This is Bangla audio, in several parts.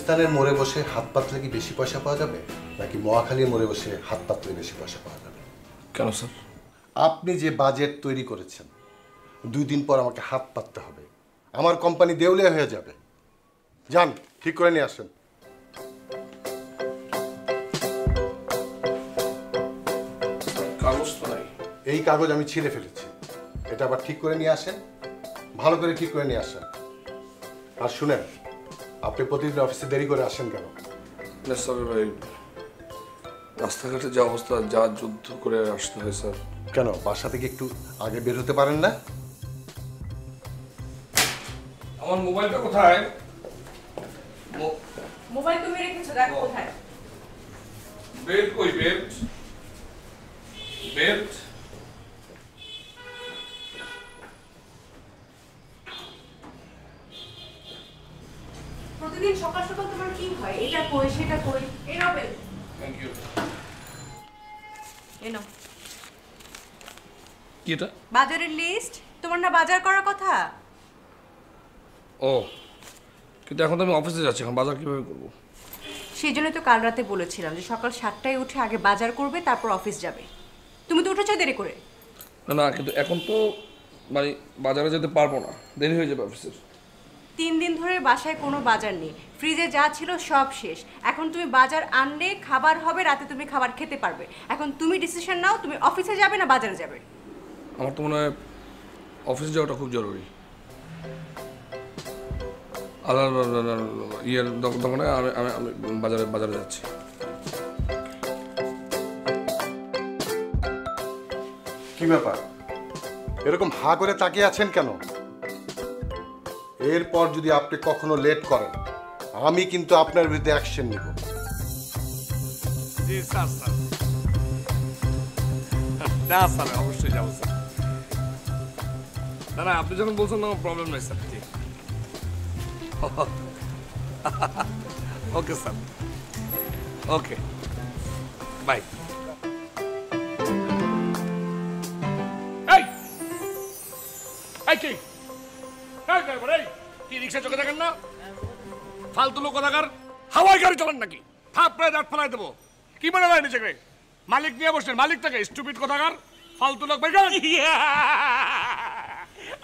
গুলিস্তানের মোড়ে বসে হাত পাতলে কি বেশি পয়সা পাওয়া যাবে, নাকি মহাখালীর মোড়ে বসে হাত পাতলে বেশি পয়সা পাওয়া যাবে? কেন স্যার? আপনি যে বাজেট তৈরি করেছেন, 2 দিন পর আমাকে হাত পাততে হবে, আমার কোম্পানি দেউলিয়া হয়ে যাবে। যান, ঠিক করে নিয়ে আসেন। কাগজ তো নাই। এই কাগজ আমি ছিঁড়ে ফেলেছি, এটা আবার ঠিক করে নিয়ে আসেন, ভালো করে ঠিক করে নিয়ে আসেন। আর শুনেন, আপনি প্রতিদিন অফিসে দেরি করে আসেন কেন? স্যার ভাই, রাস্তাঘাটে যা অবস্থা, যা যুদ্ধ করে আসতে হয় স্যার। কেন বাসা থেকে একটু আগে বের হতে পারেন না? আমার মোবাইলটা কোথায়? মোবাইল তুমি রেখেছো, দেখো কোথায়। বেল্ট কই? বেল্ট বেল্ট প্রতিদিন সকাল সকাল তোমার কি হয়? এটা কই সেটা কই। এই রবেল, থ্যাংক ইউ। এই নাও কি এটা? বাজারের লিস্ট। তোমার না বাজার করার কথা? ও, কিন্তু এখন তো আমি অফিসে যাচ্ছি, এখন বাজার কিভাবে করবো? সেই জন্যই তো কাল রাতে বলেছিলাম যে সকাল 7টায় উঠে আগে বাজার করবে, তারপর অফিস যাবে। তুমি তো উঠেছো দেরি করে। না না, কিন্তু এখন তো মানে বাজারে যেতে পারবো না, দেরি হয়ে যাবে অফিসের। 3 দিন ধরে বাসায় কোনো বাজার নেই, ফ্রিজে যা ছিল সব শেষ। এখন তুমি বাজার আনলে খাবার হবে, রাতে তুমি খাবার খেতে পারবে। এখন তুমি ডিসিশন নাও, তুমি অফিসে যাবে না বাজারে যাবে। আমার তো মনে হয় অফিসে যাওয়াটা খুব জরুরি। আল্লাহ ইয়ের দোকানে আমি আমি বাজারে যাচ্ছি। কি ব্যাপার, এরকম হা করে তাকিয়ে আছেন কেন? এরপর যদি আপনি কখনো লেট করেন, আমি কিন্তু আপনার বিরুদ্ধে অ্যাকশন নিব। জি স্যার। স্যার না স্যার, অবশ্যই যাবো স্যার। না না, আপনি যখন বলছেন আমার প্রবলেম নাই স্যার। জি ওকে স্যার, ওকে বাই। কি রিক্সা চোখে দেখেন না? ফালতু লোক কোথাকার, হাওয়াই গাড়ি চালান নাকি? থাপড়ায় দাঁত ফেলাই দেবো। কি মনে হয় নিজেকে মালিক নিয়ে বসছেন? মালিকটাকে স্টুপিড কোথাকার, ফালতু লোক। ভাই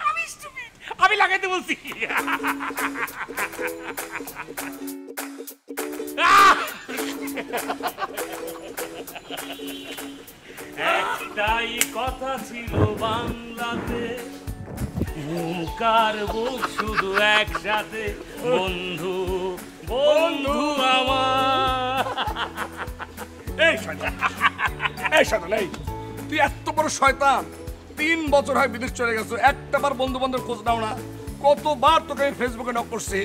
আমি স্টুপিড? আমি লাগাইতে বলছি। একটাই কথা ছিল বাংলাতে, কার বুক শুধু একসাথে, বন্ধু বন্ধু আমার। এই শয়তান, এই শয়তান, এই তুই এত বড় শয়তান! 3 বছর হয় বিদেশ চলে গেছো, একটা বার বন্ধু বান্ধব খোঁজ নাও না। কতবার তোকে আমি ফেসবুকে নক করছি,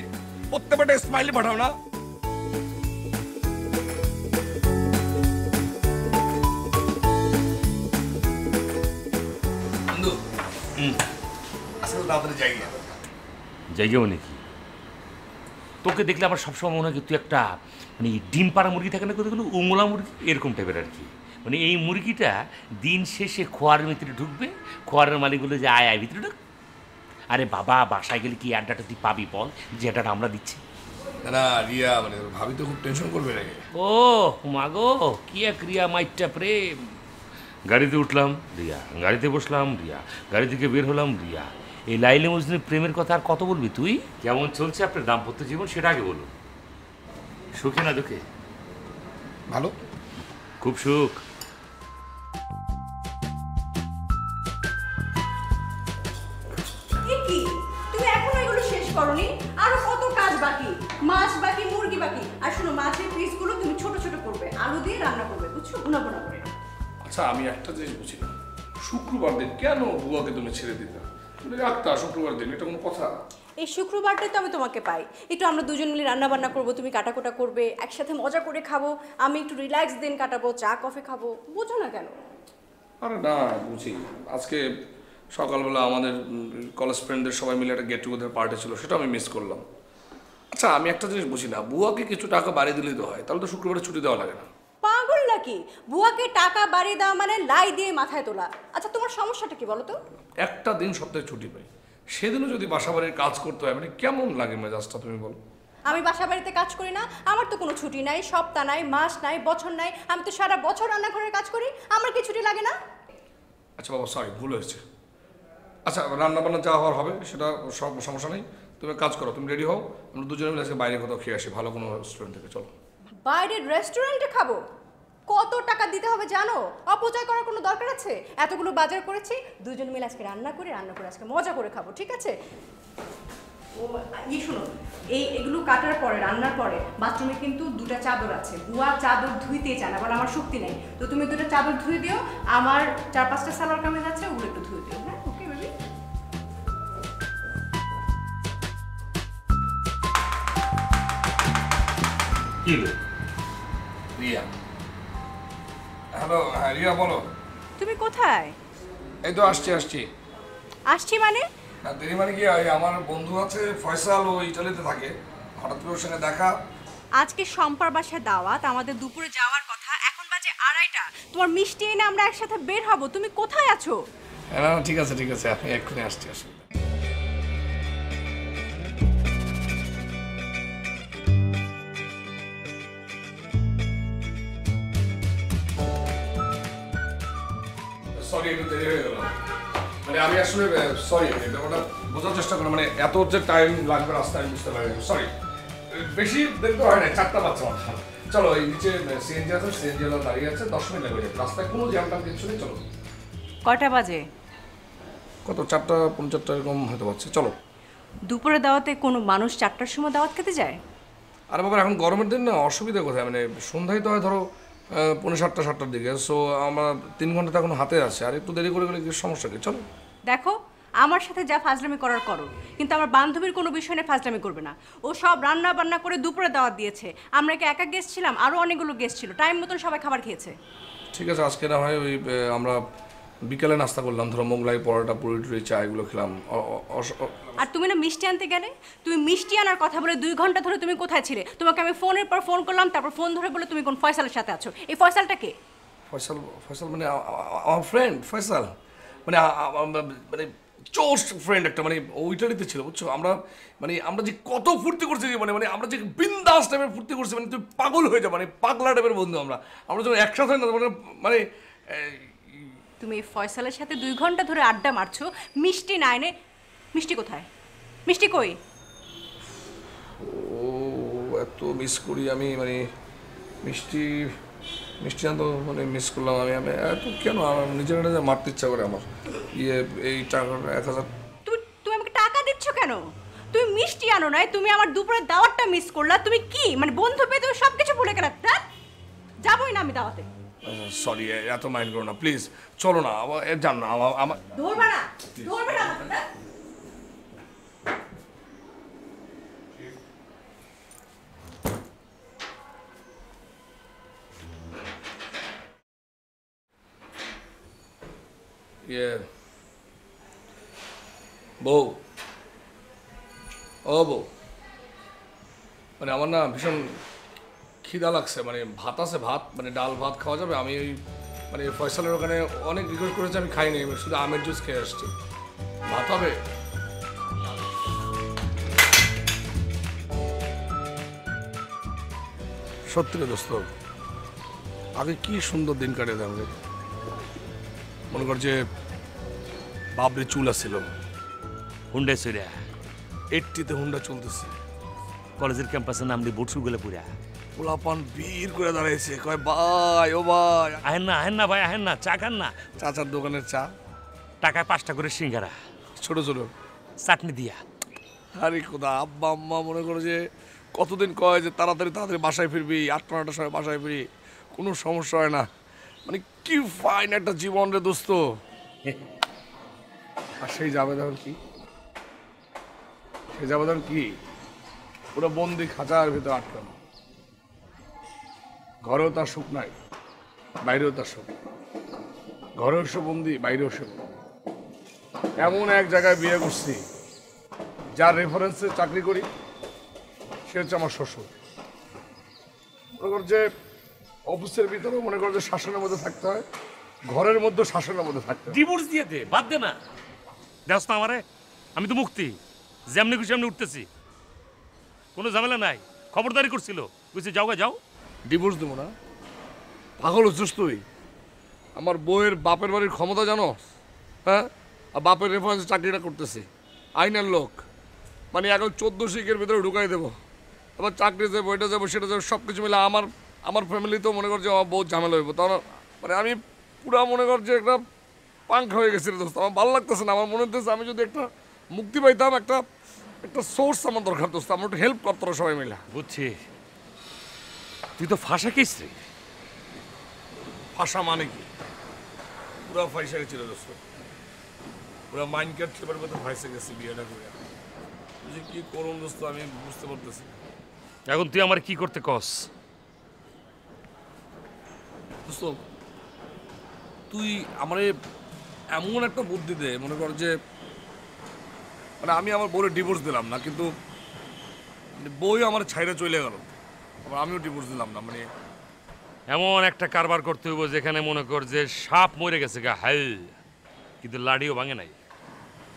প্রত্যেকটা স্মাইলি পাঠাও না। বন্ধু আসলে তাড়াতাড়ি জায়গা জায়গা মানে কি? তোকে দেখলে আমার সবসময় মনে হয় তুই একটা মানে ডিম পাড়া মুরগি থাকে না, কতগুলো উমলা মুরগি, এরকম টাইপের আর কি। মানে এই মুরগিটা দিন শেষে খোয়ারের ভিতরে ঢুকবে, খোয়ারের মালিকগুলো যে আয় ভিতরে ঢুক। আরে বাবা, বাসায় গেলে কি অ্যাডাটা তুই পাবি বল, যে অ্যাডাটা আমরা দিচ্ছি? না রিয়া, মানে ভাবি তো খুব টেনশন করবে রে। ও মাগো, কি এক রিয়া মাইটটা প্রেম। গাড়িতে উঠলাম রিয়া, গাড়িতে বসলাম রিয়া, গাড়ি থেকে বের হলাম রিয়া। এই লাইলে মজনুর প্রেমের কথা আর কত বলবি তুই? কেমন চলছে আপনার দাম্পত্য জীবন সেটা আগে বলুন। সুখে না দুঃখে? ভালো, খুব সুখ। কি তুমি এখনো এগুলো শেষ করনি? আরো কত কাজ বাকি, মাছ বাকি, মুরগি বাকি। আর শোনো, মাছের পিসগুলো তুমি ছোট ছোট করবে, আলু দিয়ে রান্না করবে, বুঝছো? ভুনা ভুনা করে। আচ্ছা আমি একটা জিনিস বুঝি না, শুক্রবার দিন কেন বুয়াকে তুমি ছেড়ে দিতে? তুমি রাখতা শুক্রবার দিন, এটা কোনো কথা? এই শুক্রবারটাই তো আমি তোমাকে পাই, একটু আমরা দুজন মিলে রান্না বান্না করবো, তুমি কাটাকুটা করবে, একসাথে মজা করে খাবো, আমি একটু রিল্যাক্স দিন কাটাবো, চা কফি খাবো। বুঝো না কেন? আরে না, বুঝি। আজকে সকালবেলা আমাদের কলেজ ফ্রেন্ডদের সবাই মিলে একটা গেট টুগেদার পার্টি ছিল, সেটা আমি মিস করলাম। আচ্ছা আমি একটা জিনিস বুঝি না, বুয়াকে কিছু টাকা বাড়িয়ে দিলেই তো হয়, তাহলে তো শুক্রবারে ছুটি দেওয়া লাগে না। পাগল নাকি? বুয়াকে টাকা বাড়িয়ে দেওয়া মানে লাই দিয়ে মাথায় তোলা। আচ্ছা তোমার সমস্যাটা কি বলো তো? একটা দিন সপ্তাহে ছুটি পাই, সেদিনও যদি বাসা বাড়ির কাজ করতে হয়, মানে কেমন লাগে মেজাজটা তুমি বলো? আমি বাসা বাড়িতে কাজ করি না? আমার তো কোনো ছুটি নাই, সপ্তাহ নাই, মাস নাই, বছর নাই। আমি তো সারা বছর রান্নাঘরের কাজ করি, আমার কি ছুটি লাগে না? আচ্ছা বাবা সরি, ভুল হয়েছে। আচ্ছা রান্না বান্না যা হওয়ার হবে সেটা সব সমস্যা নেই। তুমি এক কাজ করো, তুমি রেডি হও, আমরা দুজনে মিলে আজকে বাইরে কোথাও খেয়ে আসি, ভালো কোনো রেস্টুরেন্ট থেকে। চলো। বাইরের রেস্টুরেন্টে খাবো? কত টাকা দিতে হবে জানো? অপচয় করার কোনো দরকার আছে? এতগুলো বাজার করেছি, দুজন মিলে আজকে রান্না করে আজকে মজা করে খাবো, ঠিক আছে? ও শোনো, এগুলো কাটার পরে, রান্নার পরে বাথরুমে কিন্তু 2টা চাদর আছে। বুয়া চাদর ধুইতেই চায় না, বলে আমার শক্তি নেই। তো তুমি 2টা চাদর ধুয়ে দিও, আমার 4-5টা সালোয়ার কামিজ আছে, ওগুলো একটু ধুয়ে দিও। হ্যাঁ, ওকে বেবি? কি রে? রিয়া। হ্যালো, হ্যাঁ রিয়া বলো। তুমি কোথায়? এই তো আসছি। আসছি মানে? না দেরি মানে কি, আমার বন্ধু আছে ফয়সাল, ও ইটালিতে থাকে, হঠাৎ করে ওর সঙ্গে দেখা। আজকে সম্পার বাসায় দাওয়াত, আমাদের দুপুরে যাওয়ার কথা, এখন বাজে 2:30। তোমার মিষ্টি এনে আমরা একসাথে বের হব। তুমি কোথায় আছো? হ্যাঁ না ঠিক আছে আমি এক্ষুনি আসছি। সরি একটু দেরি হয়ে গেল। মানে আমি আসলে সরি, ব্যাপারটা বোঝার চেষ্টা করি, মানে এত যে টাইম লাগবে রাস্তায় আমি বুঝতে পারি। সরি, বেশি দেরি তো হয় না, 4টা বাচ্চা আমার। চলো এই নিচে সিএনজি আছে, সিএনজি দাঁড়িয়ে আছে, 10 মিনিট লাগবে, রাস্তায় কোনো জ্যাম ট্যাম কিছু নেই। চলো। কয়টা বাজে? কত 4:45 এরকম হতে পারছে। চলো। দুপুরে দাওয়াতে কোনো মানুষ 4টার সময় দাওয়াত খেতে যায়? আরে বাবা এখন গরমের দিন না, অসুবিধা কোথায়, মানে সন্ধ্যায় তো হয় ধরো 7:45-7টার দিকে। সো আমরা 3 ঘন্টা তো এখন হাতে আছে, আর একটু দেরি করে গেলে কিছু সমস্যা কি? চলো। দেখো, আমার সাথে যা ফাজলামি করার করো, কিন্তু আমার বান্ধবীর কোনো বিষয় নিয়ে ফাজলামি করবে না। ও সব রান্না বান্না করে দুপুরে দাওয়াত দিয়েছে। আমরা কি একা গেস্ট ছিলাম? আরও অনেকগুলো গেস্ট ছিল, টাইম মতন সবাই খাবার খেয়েছে। ঠিক আছে, আজকে না হয় ওই আমরা বিকেলে নাস্তা করলাম, ধরো মোগলাই, পরোটা, পুরি টুরি, চা এগুলো খেলাম। আর তুমি না মিষ্টি আনতে গেলে? তুমি মিষ্টি আনার কথা বলে 2 ঘন্টা ধরে তুমি কোথায় ছিলে? তোমাকে আমি ফোনের পর ফোন করলাম, তারপর ফোন ধরে বলে তুমি কোন ফয়সালের সাথে আছো। এই ফয়সালটা কে? ফয়সাল মানে আমার ফ্রেন্ড ফয়সাল, মানে মানে জোস্ট ফ্রেন্ড একটা, মানে ওইটারিতে ছিল বুঝছো। আমরা যে কত ফুর্তি করছি, মানে আমরা যে বিন্দাস টাইপের ফুর্তি করছি, মানে তুমি পাগল হয়ে যাও, মানে পাগলা টাইপের বন্ধু আমরা যখন একসাথে না, মানে তুমি এই ফয়সালের সাথে 2 ঘন্টা ধরে আড্ডা মারছো, মিষ্টি না এনে। মিষ্টি কোথায়? মিষ্টি কই? ও এত মিস করি আমি, মানে মিষ্টি আনতো, মানে মিস করলাম আমি এত কেন, আমার নিজের মারতে ইচ্ছা করে আমার। এই টাকাটা 1000। তুমি আমাকে টাকা দিচ্ছ কেন? তুমি মিষ্টি আনো নাই, তুমি আমার দুপুরের দাওয়াতটা মিস করলা। তুমি কি মানে বন্ধু পেয়ে তুমি সব কিছু ভুলে গেলা? যাবোই না আমি দাওয়াতে। সরি, এত মাইন্ড করো না প্লিজ, চলো না। জান না আমার ধরবে না আমাকে। বউ, ও বউ, মানে আমার না ভীষণ খিদা লাগছে, মানে ভাত আছে, ভাত মানে ডাল ভাত খাওয়া যাবে? আমি ওই মানে ফয়সালের ওখানে অনেক রিকোয়েস্ট করেছি, আমি খাইনি, আমি শুধু আমের জুস খেয়ে আসছি। ভাত হবে? সত্যি রে দোস্ত, আগে কি সুন্দর দিন কাটিয়ে আমাদের। মনে কর যে বাবরে চুল আসছিল, হুন্ডে সইরা 80-তে হুন্ডা চলতেছে, কলেজের ক্যাম্পাসের নাম দিয়ে বুটসু গেলে পুরা পোলাপান ভিড় করে দাঁড়াইছে, কয় ভাই ও ভাই। আহেন না ভাই, আহেন না, চা খান না। চাচার দোকানের চা, টাকায় 5টা করে সিঙ্গারা, ছোট ছোট চাটনি দিয়া। আরে খোদা, আব্বা আম্মা মনে করো যে কতদিন কয় যে তাড়াতাড়ি বাসায় ফিরবি, 8-9টার সময় বাসায় ফিরি, কোনো সমস্যা হয় না। মানে কি ফাইন একটা জীবন রে দোস্ত। আর সেই যাবে তখন কি, পুরো বন্দি খাঁচার ভিতরে আটকানো, ঘরেও তার সুখ নাই, বাইরেও তার সুখ, ঘরেও সে বন্দি, বাইরেও সে বন্দি। এমন এক জায়গায় বিয়ে করছি যার রেফারেন্সে চাকরি করি, সে হচ্ছে আমার শ্বশুর। মনে কর যে অফিসের ভিতরেও মনে কর যে শাসনের মধ্যে থাকতে হয়, ঘরের মধ্যে শাসনের মধ্যে থাকতে হয়। ডিভোর্স দিয়ে দে, বাদ দে না। দেখছ না আমারে, আমি তো মুক্তি, যেমনি খুশি এমনি উঠতেছি। কোনো ঝামেলা নাই, খবরদারি করছিল, বুঝছি যাও গা যাও। ডিভোর্স দেবো না? পাগল হচ্ছিস তুই? আমার বউয়ের বাপের বাড়ির ক্ষমতা জানো? হ্যাঁ, আর বাপের রেফারেন্সে চাকরিটা করতেছি, আইনের লোক, মানে এখন 14 শিখের ভিতরে ঢুকাই দেবো, আবার চাকরি যাবো, এটা যাবো, সেটা যাবো, সব কিছু মিলে আমার ফ্যামিলিতেও মনে কর যে আমার বহুত ঝামেলা হইব। তখন মানে আমি পুরা মনে কর যে একটা পাঙ্খা হয়ে গেছি রে দোস্ত, আমার ভালো লাগতেছে না। আমার মনে হচ্ছে আমি যদি একটা মুক্তি পাইতাম, একটা সোর্স আমার দরকার দোস্ত, আমার একটু হেল্প করতো সবাই মিলে। বুঝছি, তুই তো ফাঁসা খেয়েছিস রে। ফাঁসা মানে কি? পুরা ফাইসা গেছিল দোস্ত, পুরা মাইন্ড কাট ট্রিপের মধ্যে ফাইসে গেছি বিয়েটা করে। যে কি করুন দোস্ত আমি বুঝতে পারতেছি। এখন তুই আমার কি করতে কস? দোস্ত তুই আমারে এমন একটা বুদ্ধি দে, মনে কর যে মানে আমি আমার বউয়ের ডিভোর্স দিলাম না, কিন্তু বই আমার ছাইরে চলে গেল, আবার আমিও ডিভোর্স দিলাম না, মানে এমন একটা কারবার করতে হইব যেখানে মনে কর যে সাপ মরে গেছে গা হাই, কিন্তু লাড়িও ভাঙে নাই।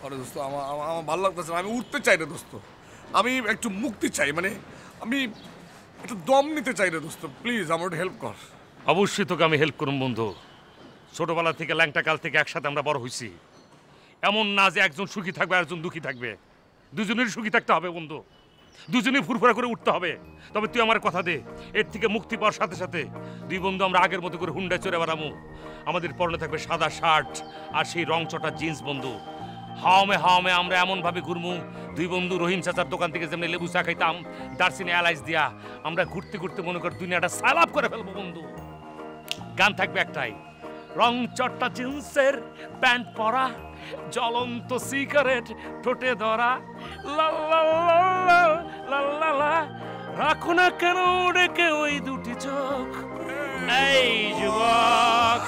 আরে দোস্ত আমার আমার ভালো লাগতেছে না, আমি উঠতে চাই রে দোস্ত, আমি একটু মুক্তি চাই, মানে আমি একটু দম নিতে চাই রে দোস্ত, প্লিজ আমার একটু হেল্প কর। অবশ্যই তোকে আমি হেল্প করুম বন্ধু। ছোটবেলা থেকে ল্যাংটা কাল থেকে একসাথে আমরা বড় হয়েছি। এমন না যে একজন সুখী থাকবে আর একজন দুঃখী থাকবে, দুজনেরই সুখী থাকতে হবে বন্ধু, দুজনেই ফুরফুরা করে উঠতে হবে। তবে তুই আমার কথা দে, এর থেকে মুক্তি পাওয়ার সাথে সাথে দুই বন্ধু আমরা আগের মতো করে হুন্ডায় চড়ে বেড়ামো। আমাদের পরনে থাকবে সাদা শার্ট আর সেই রং চটা জিন্স বন্ধু। হাওমে আমরা এমনভাবে ঘুরমু, দুই বন্ধু রহিম চাচার দোকান থেকে যেমনি লেবু চা খাইতাম দার্সিনি এলাইচ দিয়া, আমরা ঘুরতে ঘুরতে মনে কর দুনিয়াটা সালাপ করে ফেলবো বন্ধু। গান থাকবে একটাই, রং চট্টা জিন্সের প্যান্ট পরা, জ্বলন্ত সিগারেট ঠোঁটে ধরা, লা লা লা লা লা লা, রাখো না কেন ডেকে ওই দুটি চোখ, এই যুবক।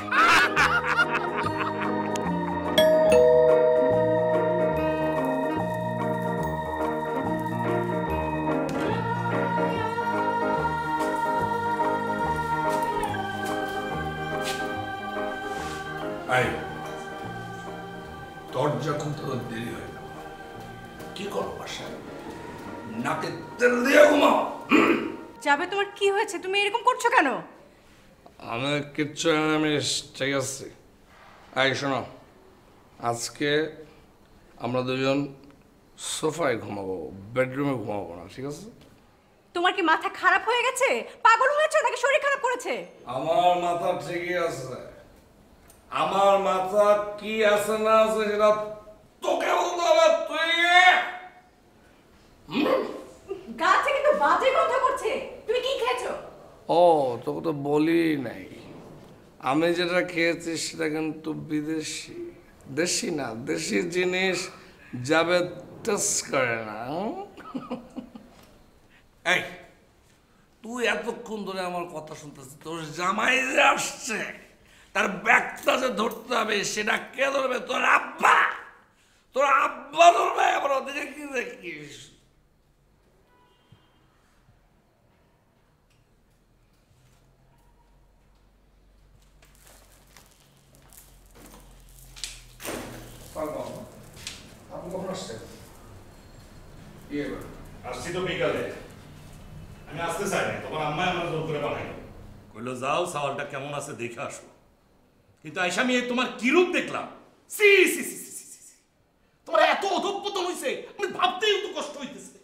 দরজা খুলতে তো দেরি হয় না, কি করো বাসায়? নাকে তেল দিয়ে ঘুমাও। যাবে, তোমার কি হয়েছে? তুমি এরকম করছো কেন? আমি কিচ্ছু আমি ঠিক আছে। এই শোনো, আজকে আমরা দুজন সোফায় ঘুমাবো, বেডরুমে ঘুমাবো না, ঠিক আছে? তোমার কি মাথা খারাপ হয়ে গেছে? পাগল হয়েছো নাকি শরীর খারাপ করেছে? আমার মাথা ঠিকই আছে, আমার মাথা কি আছে না আছে সেটা তোকে বলতে হবে। তুই গা থেকে তো বাজে কথা করছে। তুমি কি খেয়েছো? ও তোকে তো বলি নাই, আমি যেটা খেয়েছি সেটা কিন্তু বিদেশি, দেশি না, দেশি জিনিস যাবে টেস্ট করে না। এই তুই এতক্ষণ ধরে আমার কথা শুনতেছিস, তোর জামাই যে আসছে তার ব্যাগটা যে ধরতে হবে, সেটা কে ধরবে? তোর আব্বা। তোর আব্বা ধরবে। আবার ওদিকে কি দেখিস? আপনি কখন আসছেন? আসছি তো বিকালে, আমি আসতে চাই না, তোমার আম্মাই আমরা জোর করে বানাই কইলো যাও চাওয়ালটা কেমন আছে দেখে আসো। কিন্তু আইসা আমি তোমার কি রূপ দেখলাম, সি সি সি সি সি সি, তোমার এত অধঃপতন হইছে আমি ভাবতেই তো কষ্ট হইতেছে।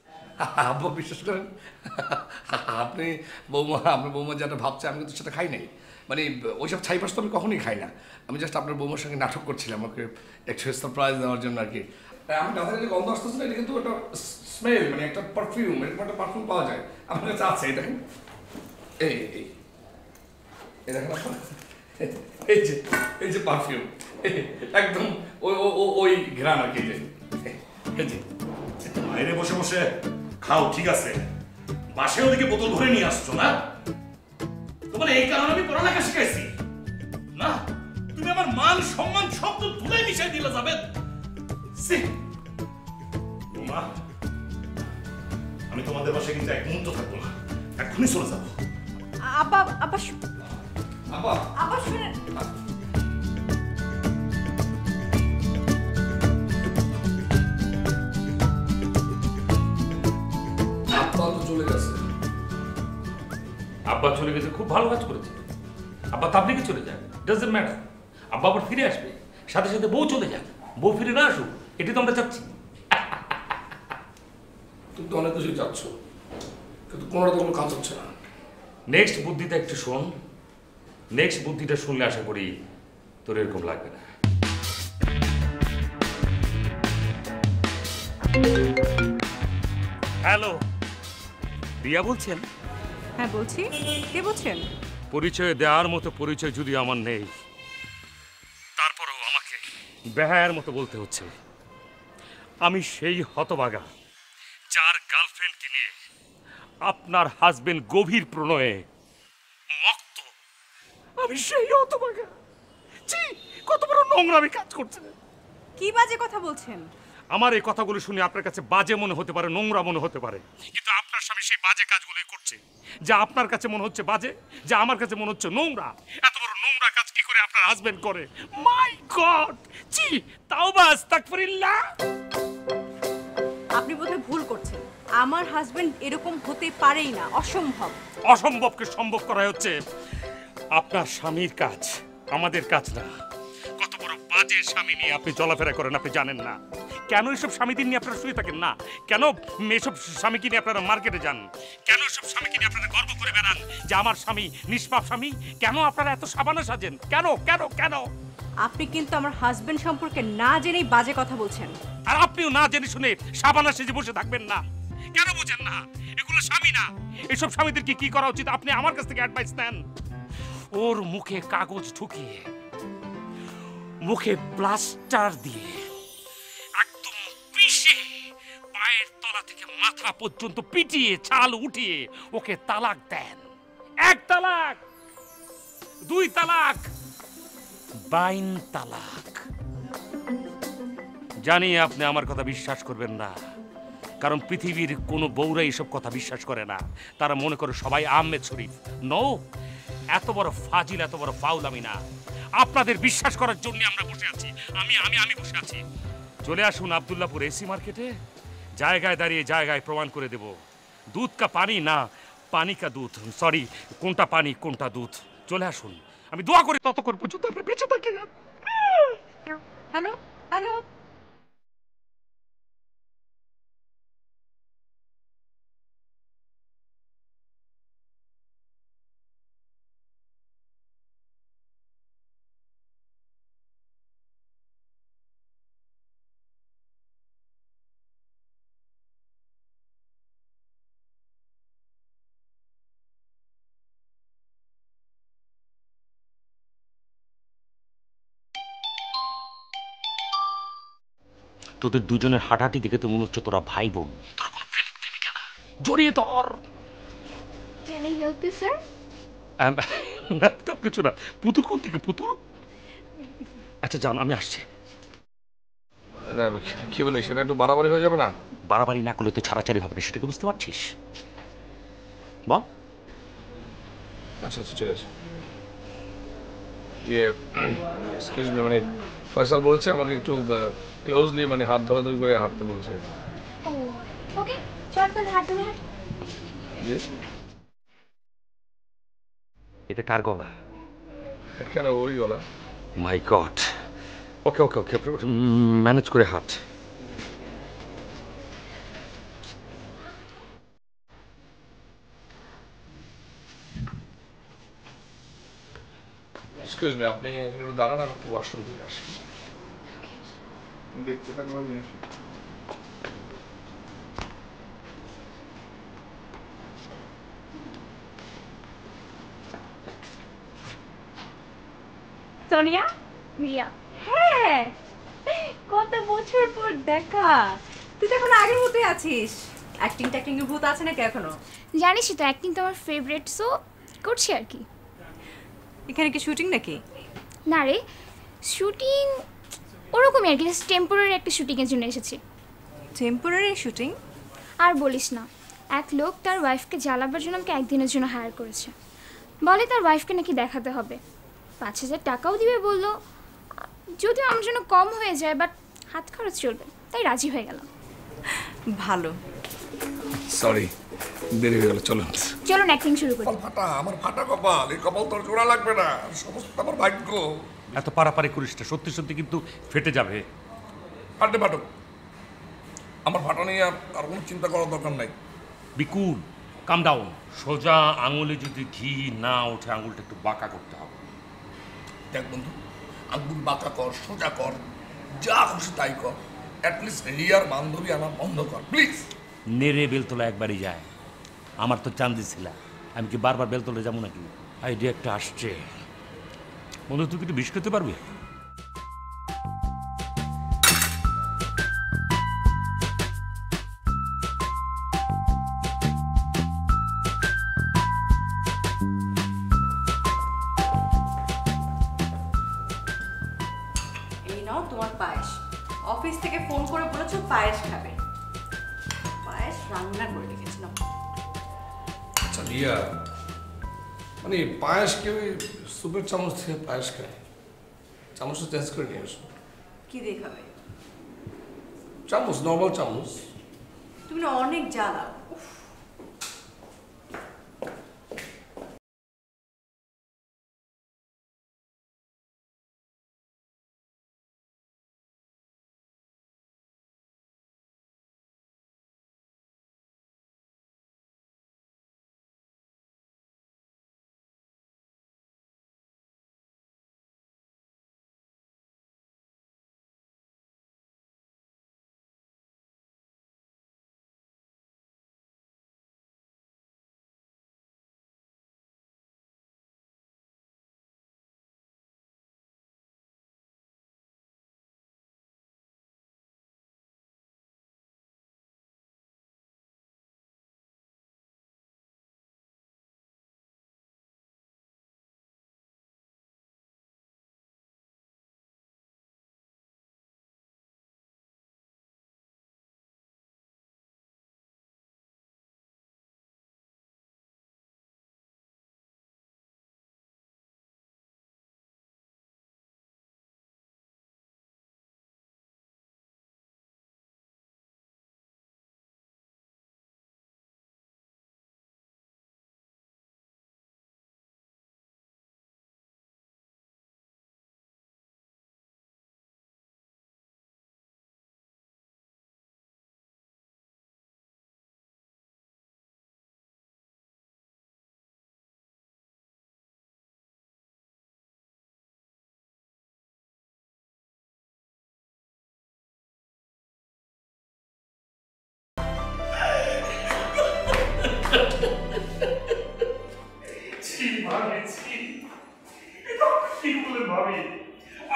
আব্বা বিশ্বাস করেন, আপনি বৌমা, আপনার বৌমা যেটা ভাবছে আমি কিন্তু সেটা খাই নাই, মানে ওইসব ছাইপাস তো আমি কখনোই খাই না। আমি জাস্ট আপনার বৌমার সঙ্গে নাটক করছিলাম, আমাকে একটু সারপ্রাইজ দেওয়ার জন্য আর কি। আমি দাদার যে গন্ধ আসতেছে না, এটা কিন্তু একটা স্মেল, মানে একটা পারফিউম, এরকম একটা পারফিউম পাওয়া যায় আমার কাছে আছে। এই দেখেন, এই এই এই দেখেন আপনার, এই যে পারফিউম, একদম ওই ঘ্রাণ আর কি। এই যে বাইরে বসে বসে খাও ঠিক আছে, বাসে ওদিকে বোতল ভরে নিয়ে আসছো না? তোমার এই কারণে আমি পড়ালেখা শিখাইছি না? তুমি আমার মান সম্মান সব তো ধুলাই মিশাই দিলে যাবে। বৌমা, আমি তোমাদের বাসায় কিন্তু এক মুহূর্ত থাকবো না, এক্ষুনি চলে যাবো। আব্বা আব্বা আব্বা আব্বা শুনেন, আপনার আব্বা চলে গেছে, খুব ভালো কাজ করেছে। আব্বা তাবলিগে চলে যাক, ডাজন্ট ম্যাটার। আব্বা আবার ফিরে আসবে, সাথে সাথে বউ চলে যাক, বউ ফিরে না আসুক, এটি তো আমরা চাচ্ছি। তুমি তো অনেক কিছুই চাচ্ছ, কিন্তু কোনোটা কোনো কাজ হচ্ছে না। নেক্সট বুদ্ধিটা একটু শোন, নেক্সট বুদ্ধিটা শুনলে আশা করি তোর এরকম লাগবে না। হ্যালো, রিয়া বলছেন? হ্যাঁ বলছি, কে বলছেন? পরিচয় দেওয়ার মতো পরিচয় যদি আমার নেই, তারপরেও আমাকে বেহায়ার মতো বলতে হচ্ছে। আমি সেই হতভাগা যার গার্লফ্রেন্ডকে নিয়ে আপনার হাজবেন্ড গভীর প্রণয়ে মত্ত। আমি সেই হতভাগা। ছি, কত বড় নোংরামি কাজ করছে। কি বাজে কথা বলছেন? আমার এই কথাগুলো শুনে আপনার কাছে বাজে মনে হতে পারে, নোংরা মনে হতে পারে, কিন্তু আপনার স্বামী সেই বাজে কাজগুলোই করছে। যা আপনার কাছে মনে হচ্ছে বাজে, যা আমার কাছে মনে হচ্ছে নোংরা। এত বড় নোংরা কাজ কি করে আপনার হাজবেন্ড করে? মাই গড! ছি, তাওবা আস্তাগফিরুল্লাহ। আপনি বোধহয় ভুল করছেন। আমার হাজবেন্ড এরকম হতে পারেই না, অসম্ভব। অসম্ভবকে সম্ভব করা হচ্ছে আপনার স্বামীর কাজ, আমাদের কাজ না। কত বড় বাজে স্বামী নিয়ে আপনি চলাফেরা করেন, আপনি জানেন না। কেন এসব স্বামীদের নিয়ে আপনারা শুয়ে থাকেন না? কেন এসব স্বামীকে নিয়ে আপনারা মার্কেটে যান? কেন এসব স্বামীকে নিয়ে আপনারা গর্ব করে বেড়ান যে আমার স্বামী নিষ্পাপ স্বামী? কেন আপনারা এত সাবানা সাজেন? কেন কেন কেন? আপনি কিন্তু আমার হাজবেন্ড সম্পর্কে না জেনেই বাজে কথা বলছেন। আর আপনিও না জেনে শুনে সাবানা সেজে বসে থাকবেন না। কেন বুঝেন না? এগুলো স্বামী না। এসব স্বামীদেরকে কি করা উচিত আপনি আমার কাছ থেকে অ্যাডভাইস নেন। ওর মুখে কাগজ ঢুকিয়ে, মুখে প্লাস্টার দিয়ে, একদম পিষে, পায়ের তলা থেকে মাথা পর্যন্ত পিটিয়ে, ছাল উঠিয়ে ওকে তালাক দেন। 1 তালাক, 2 তালাক, 22 তালাক। জানি আপনি আমার কথা বিশ্বাস করবেন না, কারণ পৃথিবীর কোনো বউরা এসব কথা বিশ্বাস করে না। তারা মনে করে সবাই আহমেদ শরীফ। নো, এত বড় ফাজিল, এত বড় ফাউল আমি না। আপনাদের বিশ্বাস করার জন্য আমরা বসে আছি। আমি বসে আছি। চলে আসুন আব্দুল্লাহপুর এসি মার্কেটে, জায়গায় দাঁড়িয়ে জায়গায় প্রমাণ করে দেব দুধ কা পানি না, পানি কা দুধ। সরি, কোনটা পানি কোনটা দুধ। চলে আসুন, আমি দোয়া করি ততক্ষণ পর্যন্ত আপনি বেঁচে থাকেন। হ্যালো হ্যালো, তোদের দুজনের হাঁটাহাঁটি দেখে তো মনে হচ্ছে তোরা ভাই বোন। তোরা কোনো প্রেমিকা না। জড়িয়ে ধর। Can I help you, sir? না, কিছু না। পুতুল কোন থেকে? পুতুল? আচ্ছা যান, আমি আসছি। কি বলি, সেটা একটু বাড়াবাড়ি হয়ে যাবে না? বাড়াবাড়ি না করলে তো ছাড়াছাড়ি হবে না, সেটাকে বুঝতে পারছিস? বল। আচ্ছা আচ্ছা, ঠিক আছে। ইয়ে, এক্সকিউজ মি, মানে ফয়সাল বলছে আমাকে একটু ক্লোজলি, মানে হাত ধরাধরি করে হাঁটতে বলছে। Oh, okay. চল তাহলে হাঁটতে হাঁট। জি? এটা কার গলা? কেন ওই গলা? মাই গড। ওকে ওকে ওকে, ম্যানেজ করে হাঁট। এক্সকিউজ মি, আপনি একটু দাঁড়ান, আমি একটু ওয়াশরুম থেকে আসি। দেখতে থাকবো আমি। সোনিয়া। রিয়া, হ্যাঁ, কত বছর পর দেখা। তুই তো এখন আগের মতোই আছিস। অ্যাক্টিং ট্যাক্টিং এর ভূত আছে নাকি এখনো? জানিসই তো অ্যাক্টিং তো আমার ফেভারিট, সো করছি আর কি। এখানে কি শুটিং নাকি? না রে, শুটিং ওরকমই আর কি, জাস্ট টেম্পোরারি একটা শুটিংয়ের জন্য এসেছি। Temporary shooting? আর বলিস না, এক লোক তার ওয়াইফকে জ্বালাবার জন্য আমাকে একদিনের জন্য হায়ার করেছে। বলে তার ওয়াইফকে নাকি দেখাতে হবে, 5,000 টাকাও দিবে বললো। যদিও আমার জন্য কম হয়ে যায়, বাট হাত খরচ চলবে, তাই রাজি হয়ে গেলাম। ভালো। সরি, দেরি হয়ে গেল, চলো। চলুন অ্যাক্টিং শুরু করি। কপাল ফাটা, আমার ফাটা কপাল, এই কপাল তোর জোড়া লাগবে না, সমস্ত আমার ভাগ্য। এত পারাপারি করিস না, সত্যি সত্যি কিন্তু ফেটে যাবে। ফাটে ফাটুক, আমার ফাটা নিয়ে আর কোনো চিন্তা করার দরকার নাই। বিকুল, কাম ডাউন। সোজা আঙুলে যদি ঘি না ওঠে, আঙুলটা একটু বাঁকা করতে হবে। দেখ বন্ধু, আঙ্গুল বাঁকা কর, সোজা কর, যা খুশি তাই কর, অ্যাটলিস্ট রিয়ার বান্ধবী আনা বন্ধ কর প্লিজ। নেড়ে বেলতলা একবারই যায়, আমার তো চান্দি ছিল, আমি কি বারবার বেলতলা যাবো নাকি? আইডিয়া একটা আসছে। বন্ধু, তুই কিন্তু বিষ খেতে পারবি? এই নাও তোমার পায়েস। অফিস থেকে ফোন করে বলেছো পায়েস খাবে, পায়েস রান্না করে রেখেছি না। আচ্ছা রিয়া, মানে পায়েস কেউ সুপের চামচ থেকে পায়েস খায়? চামচটা চেঞ্জ করে নিয়ে আসো। কি দিয়ে খাবে? চামচ, নর্মাল চামচ। তুমি না অনেক জ্বালা। উফ।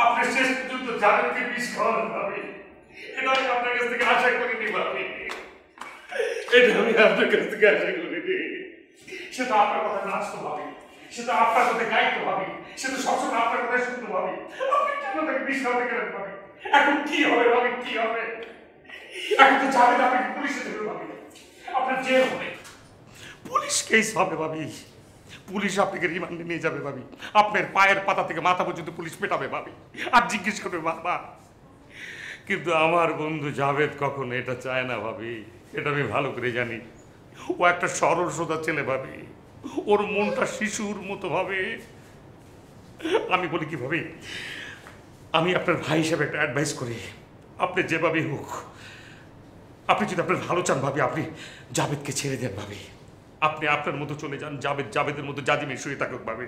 আপনি শেষ পর্যন্ত জানেনকে বিষ খাওয়ালেন ভাবি, এটা আমি আপনার কাছ থেকে আশা করিনি ভাবি, এটা আমি আপনার কাছ থেকে আশা করিনি। সে তো আপনার কথা নাচতো ভাবি, সে তো আপনার কথা গাইতো ভাবি, সে তো সবসময় আপনার কথাই শুনতো ভাবি, আপনি কেন তাকে বিষ খাওয়াতে গেলেন ভাবি? এখন কি হবে ভাবি, কি হবে? এখন তো জানেন আপনাকে পুলিশে দেবে ভাবি, আপনার জেল হবে, পুলিশ কেস হবে ভাবি, পুলিশ আপনাকে রিমান্ডে নিয়ে যাবে ভাবি, আপনার পায়ের পাতা থেকে মাথা পর্যন্ত পুলিশ পেটাবে ভাবি, আর জিজ্ঞেস করবে বাবা। কিন্তু আমার বন্ধু জাভেদ কখনো এটা চায় না ভাবি, এটা আমি ভালো করে জানি। ও একটা সরল সোজা ছেলে ভাবি, ওর মনটা শিশুর মতো ভাবে। আমি বলি কি ভাবি, আমি আপনার ভাই হিসেবে একটা অ্যাডভাইস করি, আপনি যেভাবেই হোক, আপনি যদি আপনার ভালো চান ভাবি, আপনি জাভেদকে ছেড়ে দেন ভাবি, আপনি আপনার মতো চলে যান, জাভেদের মতো জাজিমে শুয়ে থাকুক ভাবি।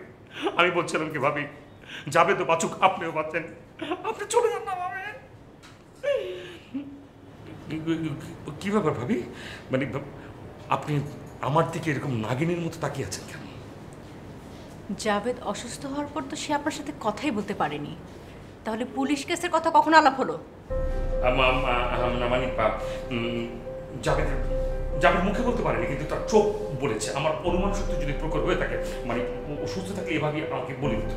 আমি বলছিলাম কি ভাবি, জাভেদও বাঁচুক, আপনিও বাঁচেন, আপনি চলে যান না ভাবি। কি ব্যাপার ভাবি, মানে আপনি আমার দিকে এরকম নাগিনীর মতো তাকিয়ে আছেন কেন? জাভেদ অসুস্থ হওয়ার পর তো সে আপনার সাথে কথাই বলতে পারেনি, তাহলে পুলিশ কেসের কথা কখন আলাপ হলো? মানে জাভেদ মুখে বলতে পারেনি, কিন্তু তার চোখ বলেছে। আমার অনুমান সত্যি যদি প্রকট হয়ে থাকে, মানে ও সুস্থ থাকলে এভাবেই আমাকে বলে দিত।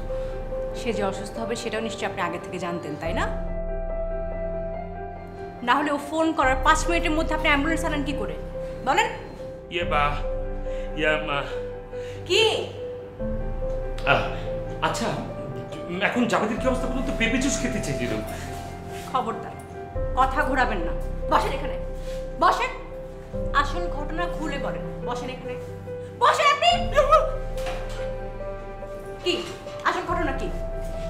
সে যে অসুস্থ হবে সেটাও নিশ্চয়ই আপনি আগে থেকে জানতেন, তাই না? না হলে ও ফোন করার 5 মিনিটের মধ্যে আপনি অ্যাম্বুলেন্স আনেন কি করে বলেন? কি আচ্ছা, এখন জাভেদের কি অবস্থা বলুন তো? পেঁপে জুস খেতে চাইছিল। খবরদার কথা ঘোরাবেন না, বসেন এখানে, বসেন। আসল ঘটনা খুলে বলেন। বসেন এখানে, বসেন আপনি। কি আসল ঘটনা কি?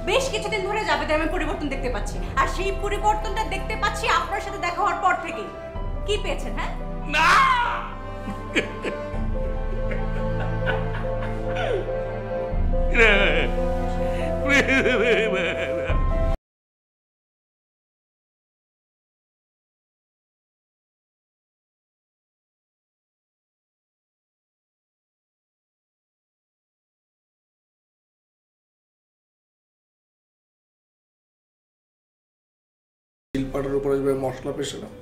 বেশ কিছুদিন ধরে জাবেদে আমি পরিবর্তন দেখতে পাচ্ছি, আর সেই পরিবর্তনটা দেখতে পাচ্ছি আপনার সাথে দেখা হওয়ার পর থেকে। কি পেয়েছেন? হ্যাঁ না শিলপাটার উপরে যেভাবে মশলা পেয়েছিলাম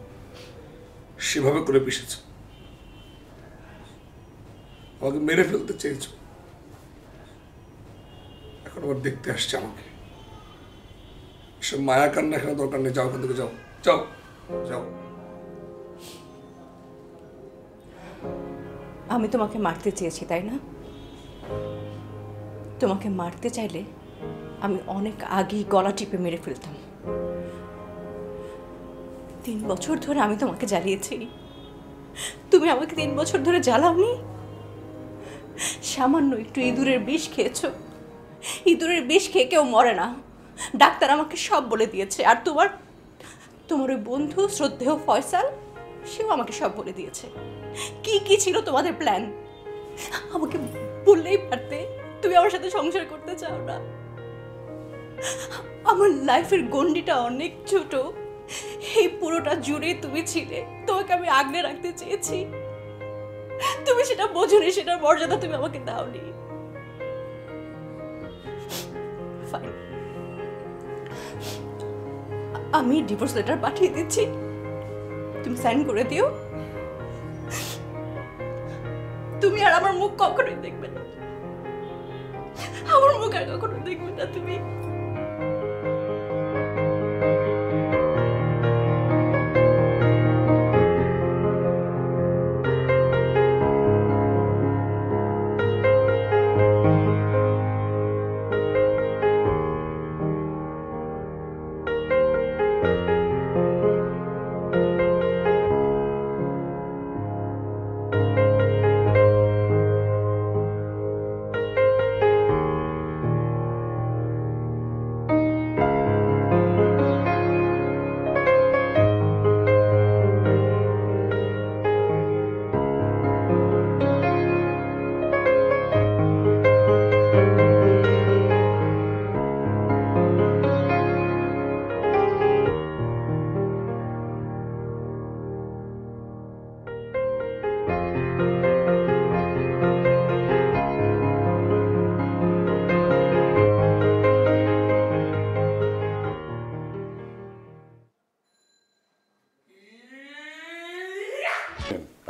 সেভাবে করে পিষেছে। আমাকে মেরে ফেলতে চেয়েছ, এখন আবার দেখতে আসছে আমাকে। এসব মায়া কান্না এখানে দরকার নেই, যাও এখান থেকে, যাও যাও যাও। আমি তোমাকে মারতে চেয়েছি তাই না? তোমাকে মারতে চাইলে আমি অনেক আগেই গলা টিপে মেরে ফেলতাম। 3 বছর ধরে আমি তোমাকে জ্বালিয়েছি, তুমি আমাকে 3 বছর ধরে জ্বালাওনি। সামান্য একটু ইঁদুরের বিষ খেয়েছো। ইঁদুরের বিষ খেয়ে কেউ মরে না, ডাক্তার আমাকে সব বলে দিয়েছে। আর তোমার ওই বন্ধু শ্রদ্ধেয় ফয়সাল, সেও আমাকে সব বলে দিয়েছে। কি কি ছিল তোমাদের প্ল্যান? আমাকে বললেই পারতে তুমি আমার সাথে সংসার করতে চাও না। আমার লাইফের গন্ডিটা অনেক ছোট, এই পুরোটা জুড়ে তুমি ছিলে। তোমাকে আমি আগলে রাখতে চেয়েছি, তুমি সেটা বোঝোনি, সেটার মর্যাদা তুমি আমাকে দাওনি। আমি ডিভোর্স লেটার পাঠিয়ে দিচ্ছি, তুমি সাইন করে দিও। তুমি আর আমার মুখ কখনোই দেখবে না, আমার মুখ আর কখনো দেখবে না তুমি।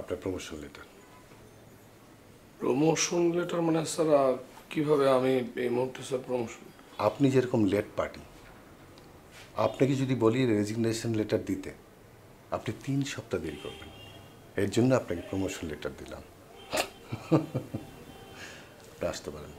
আপনার প্রমোশন লেটার। প্রমোশন লেটার মানে স্যার কিভাবে আমি এই মুহূর্তে স্যার প্রমোশন? আপনি যেরকম লেট পার্টি, আপনাকে যদি বলি রেজিগনেশন লেটার দিতে, আপনি 3 সপ্তাহ দেরি করবেন। এর জন্য আপনাকে প্রমোশন লেটার দিলাম। আপনি আসতে পারেন।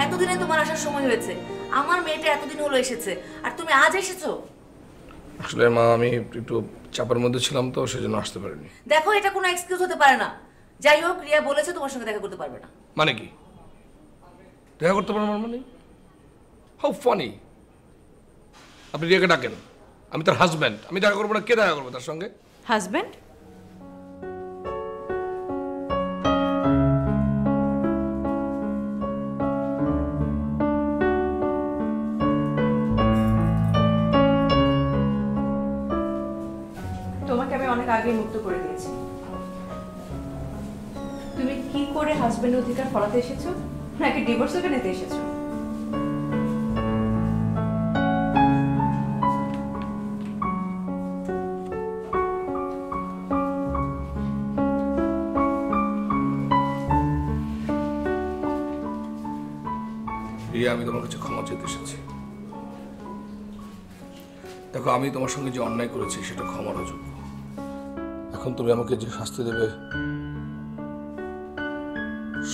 এতদিনে তোমার আসার সময় হয়েছে, আমার মেয়েটা এতদিন হলো এসেছে আর তুমি আজ এসেছো। আসলে মা আমি একটু চাপের মধ্যে ছিলাম তো সেজন্য আসতে পারিনি। দেখো এটা কোনো এক্সকিউজ হতে পারে না। যাই হোক, রিয়া বলেছে তোমার সঙ্গে দেখা করতে পারবে না। মানে কি দেখা করতে পারবেন মানে? How funny! আপনি রিয়াকে ডাকেন, আমি তার হাজব্যান্ড, আমি দেখা করবো না? কে দেখা করবো তার সঙ্গে? হাজব্যান্ড? তোমাকে আমি অনেক আগে মুক্ত করে দিয়েছি। তুমি কি করে হাজবেন্ডের অধিকার ফলাতে এসেছো, নাকি ডিভোর্স ওকে নিতে এসেছো? রিয়া, আমি তোমার কাছে ক্ষমা চেতে এসেছি। দেখো, আমি তোমার সঙ্গে যে অন্যায় করেছি সেটা ক্ষমার অযোগ্য। এখন তুমি আমাকে যে শাস্তি দেবে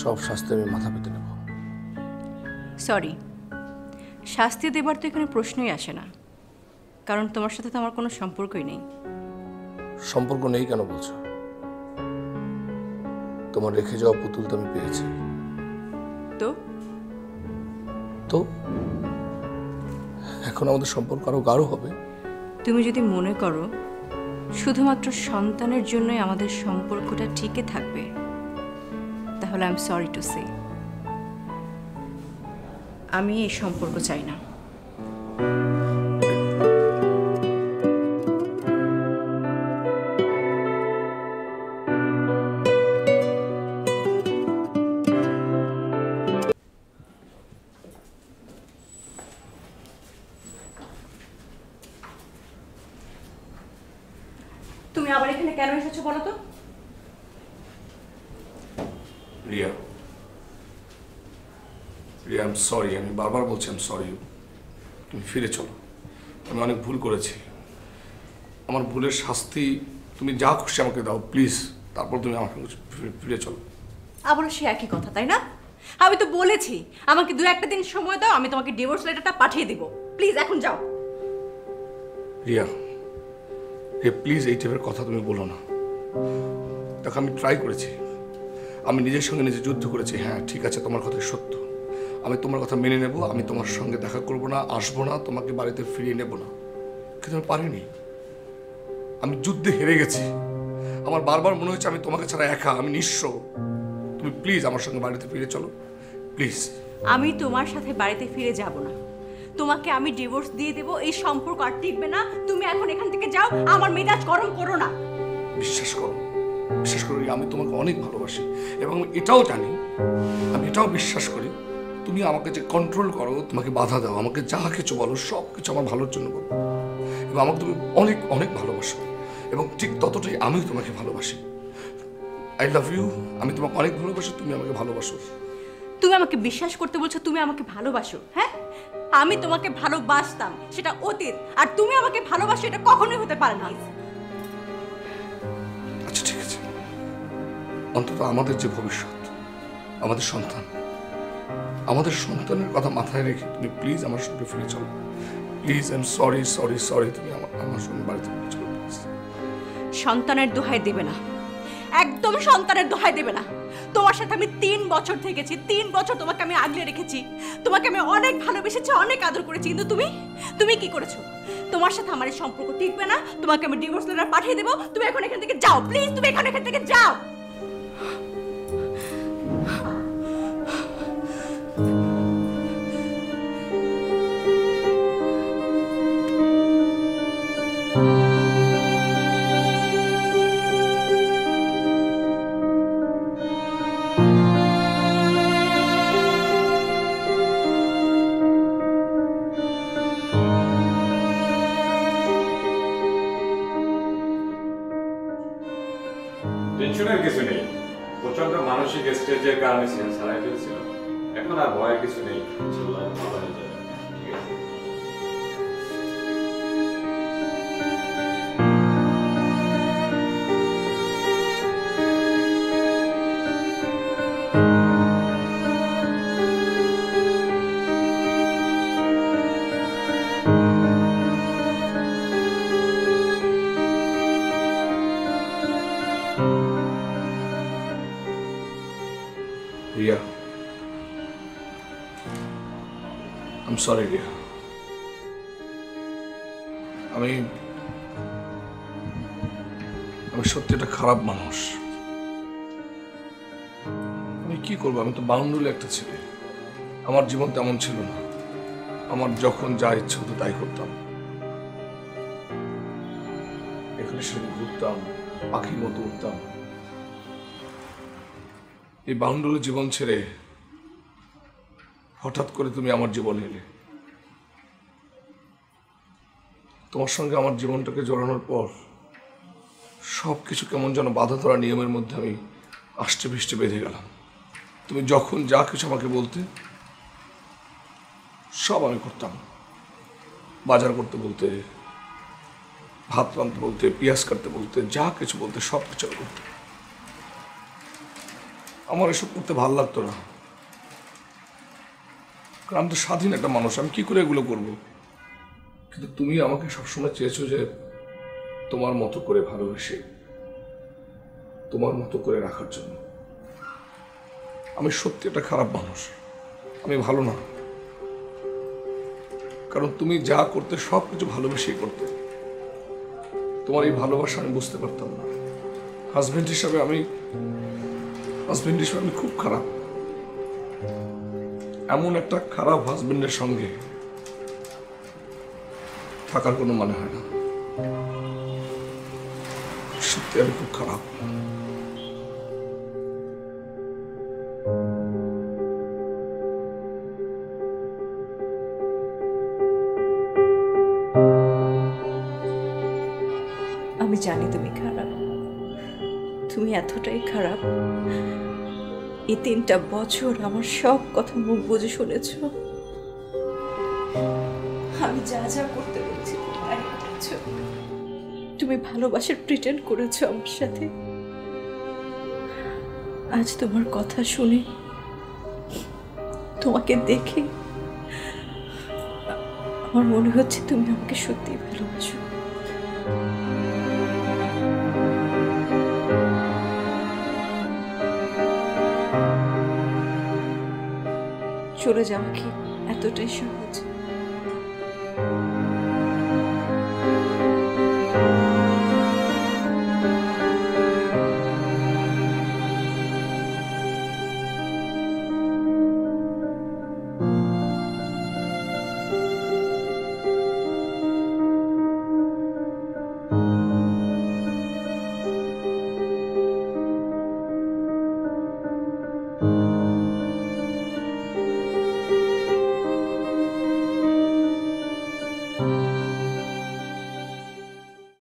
সব শাস্তি আমি মাথা পেতে নেব। সরি, শাস্তি দেবার তো এখানে প্রশ্নই আসে না, কারণ তোমার সাথে তো আমার কোনো সম্পর্কই নেই। সম্পর্ক নেই কেন বলছো? তোমার রেখে যাওয়া পুতুল তো আমি পেয়েছি। তো তো এখন আমাদের সম্পর্ক আরো গাঢ় হবে। তুমি যদি মনে করো শুধুমাত্র সন্তানের জন্যই আমাদের সম্পর্কটা টিকে থাকবে, তাহলে I am sorry to say, আমি এই সম্পর্ক চাই না। তুমি আবার এখানে কেন এসেছো বলো তো? Riya, Riya, I am sorry, আমি বারবার বলছি আই এম সরি। তুমি ফিরে চলো, আমি অনেক ভুল করেছি। আমার ভুলের শাস্তি তুমি যা খুশি আমাকে দাও প্লিজ, তারপর তুমি আমার সঙ্গে ফিরে চলো। আবারও সে একই কথা, তাই না? আমি তো বলেছি আমাকে 2-1 দিন সময় দাও, আমি তোমাকে ডিভোর্স লেটারটা পাঠিয়ে দেবো। প্লিজ এখন যাও। রিয়া, প্লিজ এই টাইপের কথা তুমি বলো না। দেখো, আমি ট্রাই করেছি, আমি নিজের সঙ্গে নিজে যুদ্ধ করেছি। হ্যাঁ ঠিক আছে, তোমার কথাই সত্য, আমি তোমার কথা মেনে নেব, আমি তোমার সঙ্গে দেখা করব না, আসবো না, তোমাকে বাড়িতে ফিরিয়ে নেব না, কিন্তু আমি পারিনি। আমি যুদ্ধে হেরে গেছি। আমার বারবার মনে হচ্ছে আমি তোমাকে ছাড়া একা, আমি নিঃস্ব। তুমি প্লিজ আমার সঙ্গে বাড়িতে ফিরে চলো প্লিজ। আমি তোমার সাথে বাড়িতে ফিরে যাব না, তোমাকে আমি ডিভোর্স দিয়ে দেবো, এই সম্পর্ক আর টিকবে না। তুমি এখন এখান থেকে যাও, আমার মেজাজ গরম করো না। বিশ্বাস করো, বিশ্বাস করি, আমি তোমাকে অনেক ভালোবাসি এবং এটাও জানি, আমি এটাও বিশ্বাস করি তুমি আমাকে যে কন্ট্রোল করো, তোমাকে বাধা দাও, আমাকে যা কিছু বলো সব কিছু আমার ভালোর জন্য বলো, এবং আমাকে তুমি অনেক অনেক ভালোবাসো এবং ঠিক ততটাই আমিও তোমাকে ভালোবাসি। I love you. আমি তোমাকে অনেক ভালোবাসি, তুমি আমাকে ভালোবাসো। তুমি আমাকে বিশ্বাস করতে বলছো তুমি আমাকে ভালোবাসো? হ্যাঁ, আমি তোমাকে ভালোবাসতাম, সেটা অতীত, আর তুমি আমাকে ভালোবাসো এটা কখনোই হতে পারে না। আচ্ছা ঠিক আছে, অন্তত আমাদের যে ভবিষ্যৎ, আমাদের সন্তান, আমাদের সন্তানের কথা মাথায় রেখে তুমি প্লিজ আমার সঙ্গে ফিরে চলো please. I am sorry sorry sorry, তুমি আমার সঙ্গে বাড়িতে ফিরে চলো প্লিজ। সন্তানের দোহাই দেবে না, একদম সন্তানের দোহাই দেবে না। তোমার সাথে আমি 3 বছর থেকেছি, 3 বছর তোমাকে আমি আগলে রেখেছি, তোমাকে আমি অনেক ভালোবেসেছি, অনেক আদর করেছি, কিন্তু তুমি কি করেছো? তোমার সাথে আমার এই সম্পর্ক টিকবে না, তোমাকে আমি ডিভোর্স লেটার পাঠিয়ে দেবো। তুমি এখন এখান থেকে যাও প্লিজ, তুমি এখান থেকে যাও। টেনশনের কিছু নেই, প্রচন্ড মানসিক স্ট্রেসের কারণে সেন্স হারাই ফেলছিল। এখন আর ভয়ের কিছু নেই, ইনশাআল্লাহ ভালো হয়ে যাবে। ঠিক আছে। সরি রিয়া। আমি সত্যি একটা খারাপ মানুষ। আমি কি করবো? আমি তো বাউন্ডুলে একটা ছেলে। আমার জীবন তেমন ছিল না। আমার যখন যা ইচ্ছে হতো তাই করতাম। এখানে সেখানে ঘুরতাম, পাখির মতো উঠতাম। এই বাউন্ডুলে জীবন ছেড়ে হঠাৎ করে তুমি আমার জীবনে এলে। তোমার সঙ্গে আমার জীবনটাকে জড়ানোর পর সব কিছু কেমন যেন বাধা ধরা নিয়মের মধ্যে আমি আষ্টে পৃষ্ঠে বেঁধে গেলাম। তুমি যখন যা কিছু আমাকে বলতে সব আমি করতাম। বাজার করতে বলতে, ভাত রাঁধতে বলতে, পেঁয়াজ কাটতে বলতে, যা কিছু বলতে সব কিছু আমি করতাম। আমার এসব করতে ভালো লাগতো না, কারণ আমি তো স্বাধীন একটা মানুষ। আমি কি করে এগুলো করব? কিন্তু তুমি আমাকে সবসময় চেয়েছো যে তোমার মতো করে ভালোবেসে, তোমার মতো করে রাখার জন্য। আমি সত্যি একটা খারাপ মানুষ, আমি ভালো না। কারণ তুমি যা করতে সব কিছু ভালোবেসেই করতে। তোমার এই ভালোবাসা আমি বুঝতে পারতাম না। হাজবেন্ড হিসাবে আমি খুব খারাপ। এমন একটা খারাপ হাজবেন্ডের সঙ্গে থাকার কোনো মানে হয় না। সত্যি আমি খুব খারাপ। আমি জানি তুমি খারাপ, তুমি এতটাই খারাপ। এই 3টা বছর আমার সব কথা মুখ বুজে শুনেছ। আমি যা যা করতে বলছি তাই করেছো। তুমি ভালোবাসার প্রিটেন্ড করেছো আমার সাথে। আজ তোমার কথা শুনে, তোমাকে দেখে আমার মনে হচ্ছে তুমি আমাকে সত্যি ভালোবাসো। চলে যাওয়া কি এতটাই সহজ?